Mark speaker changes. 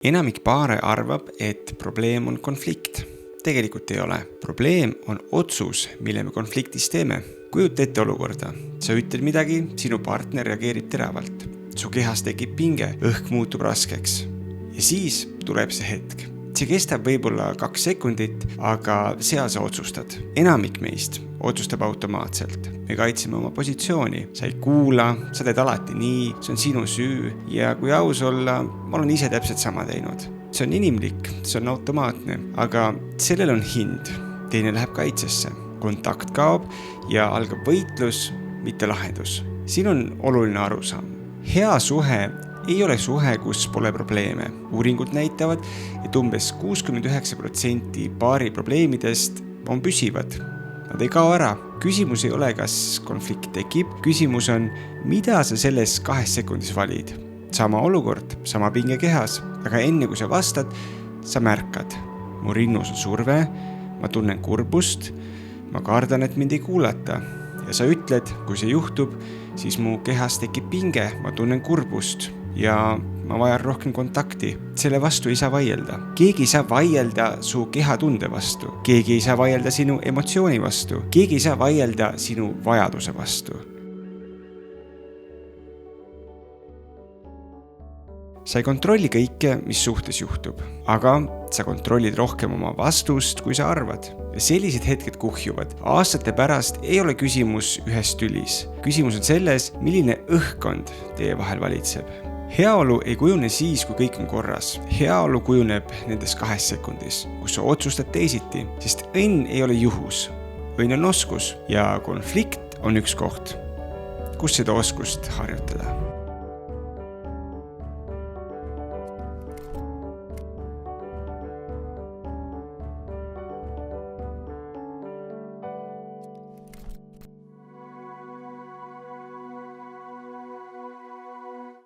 Speaker 1: Enamik paare arvab, et probleem on konflikt. Tegelikult ei ole. Probleem on otsus, mille me konfliktis teeme. Kujuta ette olukorda. Sa ütled midagi, sinu partner reageerib teravalt. Su kehas tekib pinge, õhk muutub raskeks. Ja siis tuleb see hetk. See kestab võib-olla 2 sekundit, aga seal sa otsustad. Enamik meist otsustab automaatselt. Me kaitseme oma positsiooni. Sa ei kuula, sa teed alati nii, see on sinu süü ja kui aus olla, ma olen ise täpselt sama teinud. See on inimlik, see on automaatne, aga sellel on hind. Teine läheb kaitsesse. Kontakt kaob ja algab võitlus, mitte lahendus. Siin on oluline arusaam. Hea suhe ei ole suhe, kus pole probleeme. Uuringud näitavad, et umbes 69% paari probleemidest on püsivad. Nad ei kao ära. Küsimus ei ole, kas konflikt tekib. Küsimus on, mida sa selles 2 sekundis valid. Sama olukord, sama pinge kehas, aga enne kui sa vastad, sa märkad. Mu rinnus on surve, ma tunnen kurbust, ma kardan, et mind ei kuulata. Ja sa ütled, kui see juhtub, siis mu kehas tekib pinge, ma tunnen kurbust ja ma vajan rohkem kontakti. Selle vastu ei saa vaielda. Keegi ei saa vaielda su kehatunde vastu. Keegi ei saa vaielda sinu emotsiooni vastu. Keegi ei saa vaielda sinu vajaduse vastu. Sa ei kontrolli kõike, mis suhtes juhtub, aga sa kontrollid rohkem oma vastust, kui sa arvad. Ja sellised hetked kuhjuvad. Aastate pärast ei ole küsimus ühes tülis. Küsimus on selles, milline õhkkond teie vahel valitseb. Heaolu ei kujune siis, kui kõik on korras. Heaolu kujuneb nendes 2 sekundis, kus sa otsustad teisiti, sest õnn ei ole juhus. Õnn on oskus ja konflikt on üks koht, kus seda oskust harjutada.